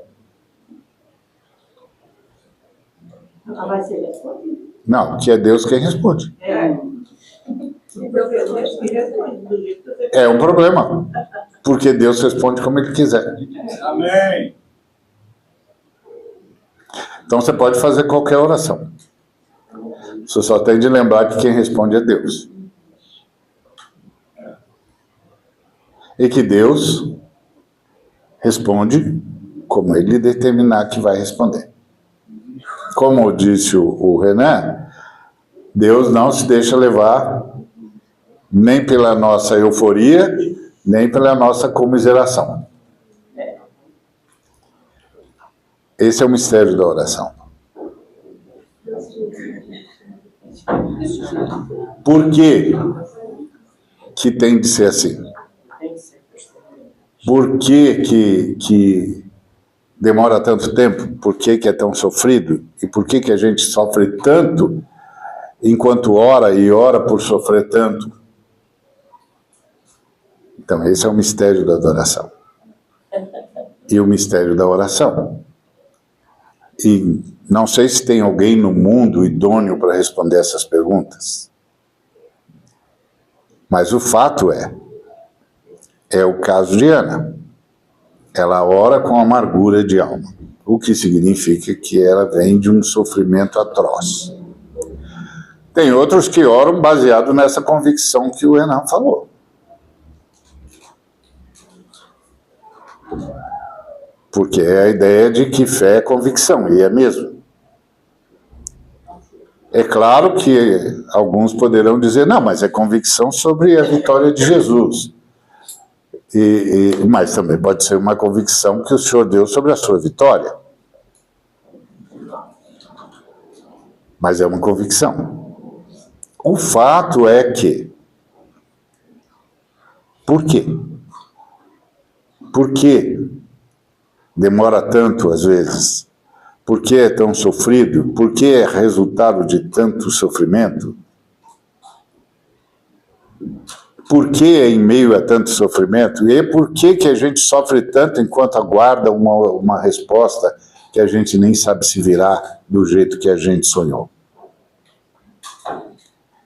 Não, que é Deus quem responde. É um problema. Porque Deus responde como Ele quiser. Amém. Então você pode fazer qualquer oração. Você só tem de lembrar que quem responde é Deus. E que Deus responde como Ele determinar que vai responder. Como disse o Renan, Deus não se deixa levar nem pela nossa euforia, nem pela nossa comiseração. Esse é o mistério da oração. Por que que tem de ser assim? Por que demora tanto tempo? Por que é tão sofrido? E por que a gente sofre tanto enquanto ora e ora por sofrer tanto? Então, esse é o mistério da adoração. E o mistério da oração. E não sei se tem alguém no mundo idôneo para responder essas perguntas. Mas o fato é o caso de Ana. Ela ora com amargura de alma, o que significa que ela vem de um sofrimento atroz. Tem outros que oram baseado nessa convicção que o Renan falou. Porque é a ideia de que fé é convicção, e é mesmo. É claro que alguns poderão dizer, não, mas é convicção sobre a vitória de Jesus. Mas também pode ser uma convicção que o Senhor deu sobre a sua vitória. Mas é uma convicção. O fato é que... Por quê? Por quê demora tanto às vezes? Por que é tão sofrido? Por que é resultado de tanto sofrimento? Por que em meio a tanto sofrimento? E por que a gente sofre tanto enquanto aguarda uma resposta que a gente nem sabe se virar do jeito que a gente sonhou?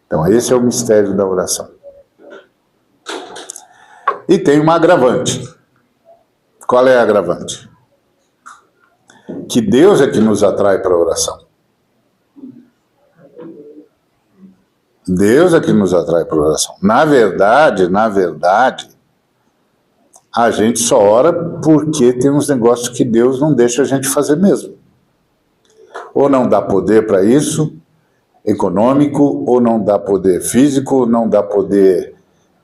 Então, esse é o mistério da oração. E tem uma agravante. Qual é a agravante? Que Deus é que nos atrai para a oração. Deus é que nos atrai para a oração. Na verdade, a gente só ora porque tem uns negócios que Deus não deixa a gente fazer mesmo. Ou não dá poder para isso, econômico, ou não dá poder físico, não dá poder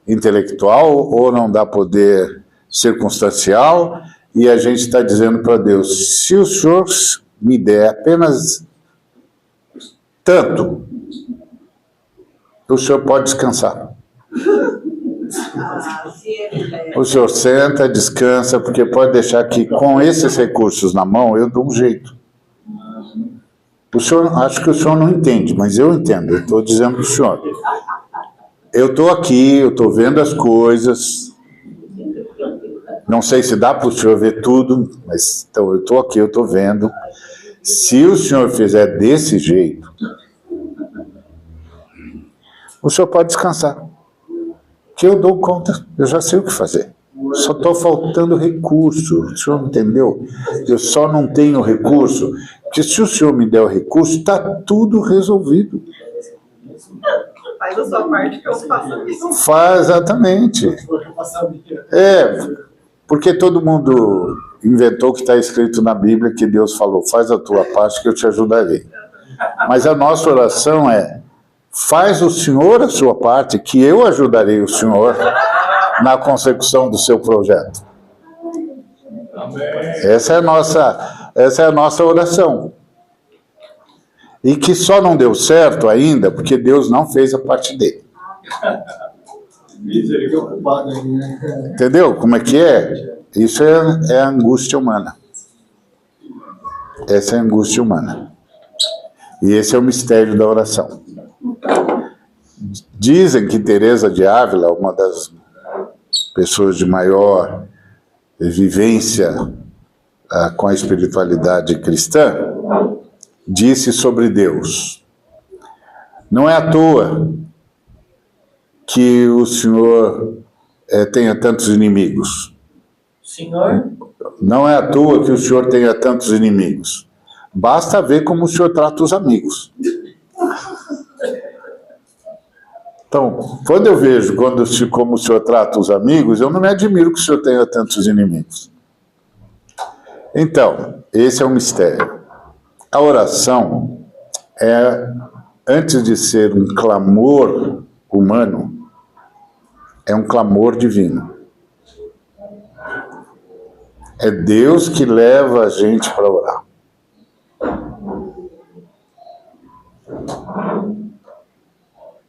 intelectual, ou não dá poder circunstancial, e a gente está dizendo para Deus, se o Senhor me der apenas tanto, o Senhor pode descansar. O Senhor senta, descansa, porque pode deixar que com esses recursos na mão eu dou um jeito. O senhor, acho que o senhor não entende, mas eu entendo. Eu estou dizendo para o senhor. Eu estou aqui, eu estou vendo as coisas. Não sei se dá para o senhor ver tudo, mas então, eu estou aqui, eu estou vendo. Se o senhor fizer desse jeito, o senhor pode descansar. Que eu dou conta, eu já sei o que fazer. Só estou faltando recurso, o senhor entendeu? Eu só não tenho recurso, porque se o senhor me der o recurso, está tudo resolvido. Faz a sua parte que eu faço a minha. Faz, exatamente. Porque todo mundo inventou o que está escrito na Bíblia, que Deus falou, faz a tua parte que eu te ajudarei. Mas a nossa oração é, faz o senhor a sua parte, que eu ajudarei o senhor na consecução do seu projeto. Essa é a nossa oração. E que só não deu certo ainda, porque Deus não fez a parte dele. Entendeu como é que é? Isso é a angústia humana. Essa é a angústia humana. E esse é o mistério da oração. Dizem que Teresa de Ávila, uma das pessoas de maior vivência com a espiritualidade cristã, disse sobre Deus: não é à toa que o Senhor tenha tantos inimigos. Senhor? Não é à toa que o Senhor tenha tantos inimigos. Basta ver como o Senhor trata os amigos. Então, quando eu vejo como o Senhor trata os amigos, eu não me admiro que o Senhor tenha tantos inimigos. Então, esse é o mistério. A oração antes de ser um clamor humano, é um clamor divino. É Deus que leva a gente para orar.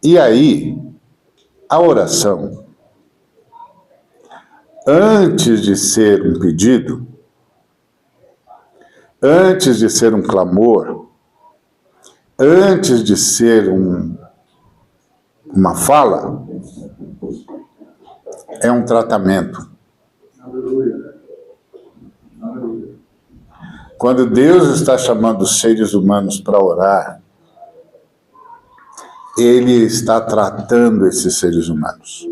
E aí, a oração, antes de ser um pedido, antes de ser um clamor, antes de ser uma fala, é um tratamento. Quando Deus está chamando os seres humanos para orar, Ele está tratando esses seres humanos.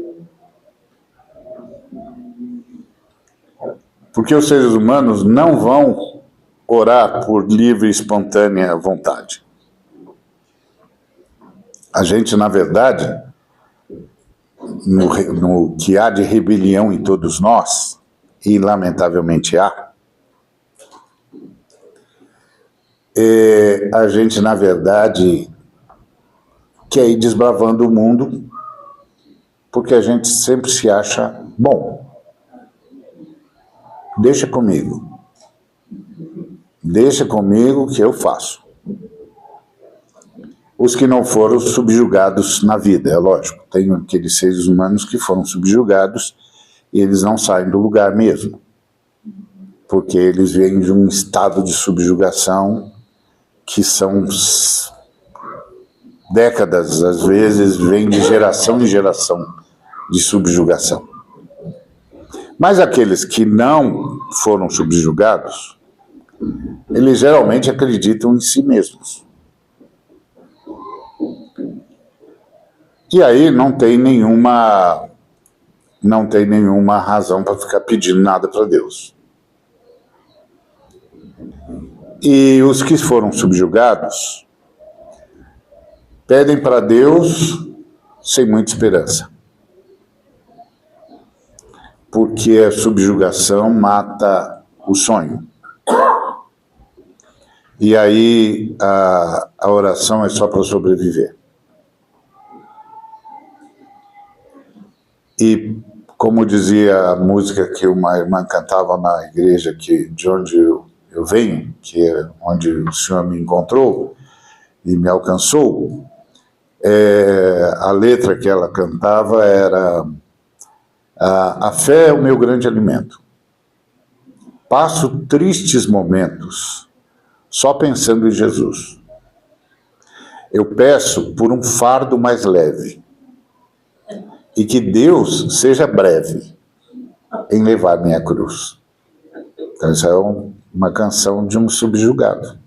Porque os seres humanos não vão orar por livre e espontânea vontade. A gente, na verdade, no que há de rebelião em todos nós, e lamentavelmente há, a gente, na verdade, quer ir desbravando o mundo, porque a gente sempre se acha bom. Deixa comigo que eu faço. Os que não foram subjugados na vida, é lógico. Tem aqueles seres humanos que foram subjugados e eles não saem do lugar mesmo, porque eles vêm de um estado de subjugação que são décadas, às vezes, vem de geração em geração de subjugação. Mas aqueles que não foram subjugados, eles geralmente acreditam em si mesmos. E aí não tem nenhuma razão para ficar pedindo nada para Deus. E os que foram subjugados pedem para Deus sem muita esperança. Porque a subjugação mata o sonho. e aí a oração é só para sobreviver. E como dizia a música que uma irmã cantava na igreja de onde eu venho, que é onde o Senhor me encontrou e me alcançou, a letra que ela cantava era: a fé é o meu grande alimento. Passo tristes momentos só pensando em Jesus. Eu peço por um fardo mais leve e que Deus seja breve em levar minha cruz. Então, isso é uma canção de um subjugado.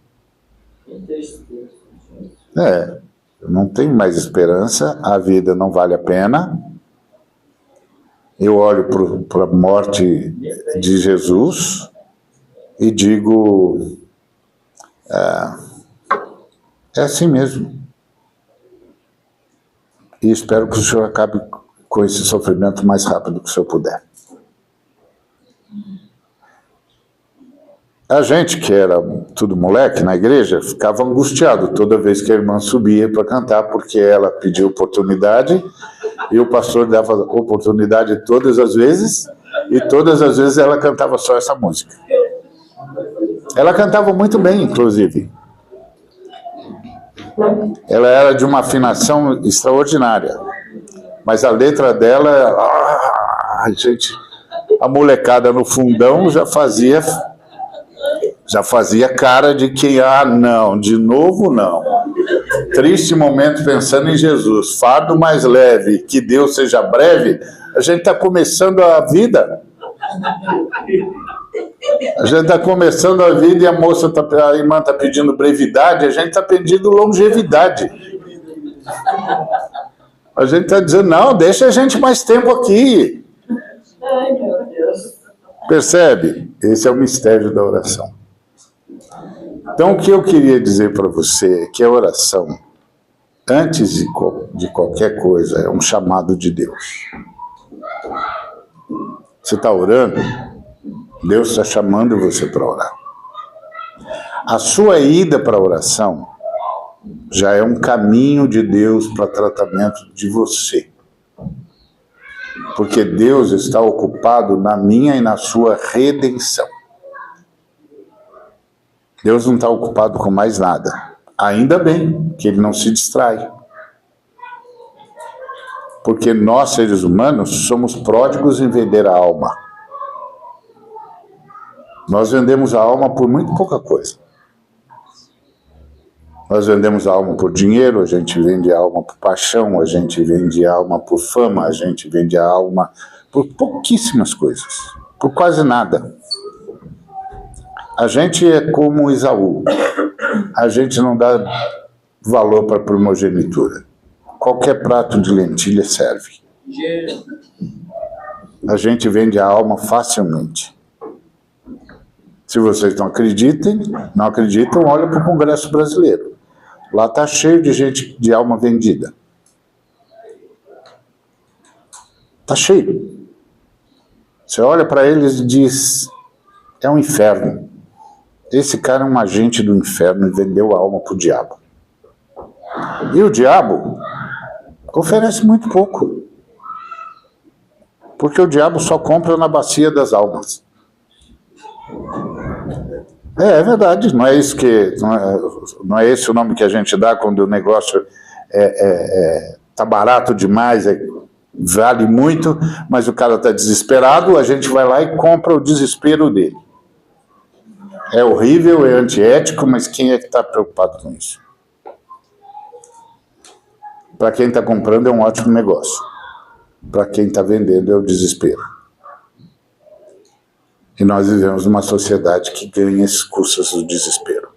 Eu não tenho mais esperança, a vida não vale a pena. Eu olho para a morte de Jesus e digo, é assim mesmo. E espero que o Senhor acabe com esse sofrimento o mais rápido que o Senhor puder. A gente, que era tudo moleque na igreja, ficava angustiado toda vez que a irmã subia para cantar, porque ela pediu oportunidade e o pastor dava oportunidade todas as vezes, e todas as vezes ela cantava só essa música. Ela cantava muito bem, inclusive. Ela era de uma afinação extraordinária, mas a letra dela, a molecada no fundão já fazia cara de que, não, de novo não. Triste momento pensando em Jesus, fardo mais leve, que Deus seja breve. A gente está começando a vida. A gente está começando a vida e a irmã está pedindo brevidade, a gente está pedindo longevidade. A gente está dizendo, não, deixa a gente mais tempo aqui. Ai, meu Deus. Percebe? Esse é o mistério da oração. Então, o que eu queria dizer para você é que a oração, antes de qualquer coisa, é um chamado de Deus. Você está orando, Deus está chamando você para orar. A sua ida para a oração já é um caminho de Deus para tratamento de você. Porque Deus está ocupado na minha e na sua redenção. Deus não está ocupado com mais nada. Ainda bem que Ele não se distrai. Porque nós, seres humanos, somos pródigos em vender a alma. Nós vendemos a alma por muito pouca coisa. Nós vendemos a alma por dinheiro, a gente vende a alma por paixão, a gente vende a alma por fama, a gente vende a alma por pouquíssimas coisas, por quase nada. A gente é como Esaú. A gente não dá valor para a primogenitura. Qualquer prato de lentilha serve. A gente vende a alma facilmente. Se vocês não acreditam, olhem para o Congresso Brasileiro. Lá está cheio de gente de alma vendida. Está cheio. Você olha para eles e diz, é um inferno. Esse cara é um agente do inferno e vendeu a alma para o diabo. E o diabo oferece muito pouco. Porque o diabo só compra na bacia das almas. É verdade, não é isso não é esse o nome que a gente dá quando o negócio tá barato demais, vale muito, mas o cara está desesperado, a gente vai lá e compra o desespero dele. É horrível, é antiético, mas quem é que está preocupado com isso? Para quem está comprando é um ótimo negócio. Para quem está vendendo é o desespero. E nós vivemos numa sociedade que ganha esses custos do desespero.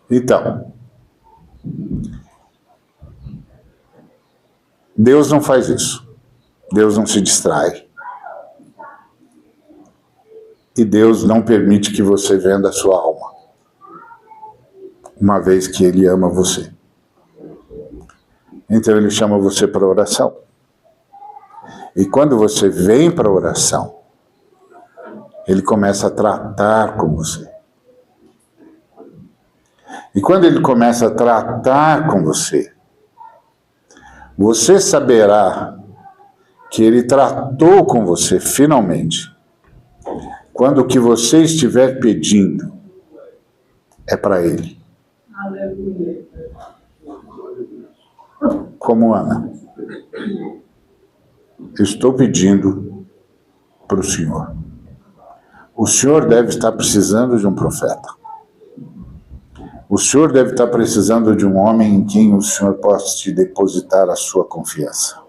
Então, Deus não faz isso. Deus não se distrai. E Deus não permite que você venda a sua alma, uma vez que Ele ama você. Então Ele chama você para oração. E quando você vem para a oração, Ele começa a tratar com você. E quando ele começa a tratar com você, você saberá que ele tratou com você finalmente, quando o que você estiver pedindo é para ele. Aleluia. Como Ana, estou pedindo para o Senhor. O Senhor deve estar precisando de um profeta. O Senhor deve estar precisando de um homem em quem o Senhor possa te depositar a sua confiança.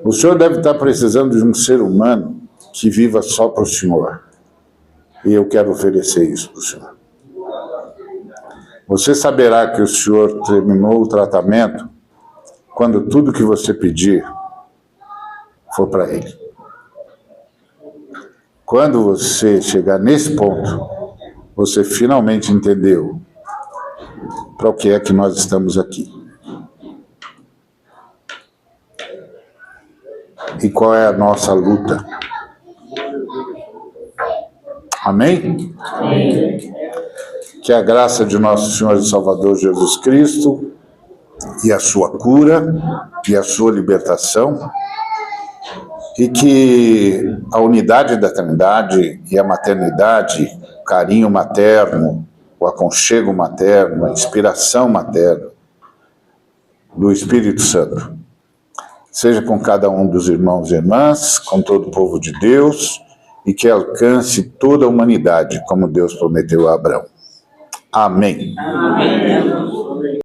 O Senhor deve estar precisando de um ser humano que viva só para o Senhor. E eu quero oferecer isso para o Senhor. Você saberá que o Senhor terminou o tratamento quando tudo que você pedir for para Ele. Quando você chegar nesse ponto, você finalmente entendeu para o que é que nós estamos aqui. E qual é a nossa luta. Amém? Amém. Que a graça de nosso Senhor e Salvador Jesus Cristo e a sua cura e a sua libertação, e que a unidade da Trindade e a maternidade, o carinho materno, o aconchego materno, a inspiração materna do Espírito Santo seja com cada um dos irmãos e irmãs, com todo o povo de Deus, e que alcance toda a humanidade, como Deus prometeu a Abraão. Amém. Amém.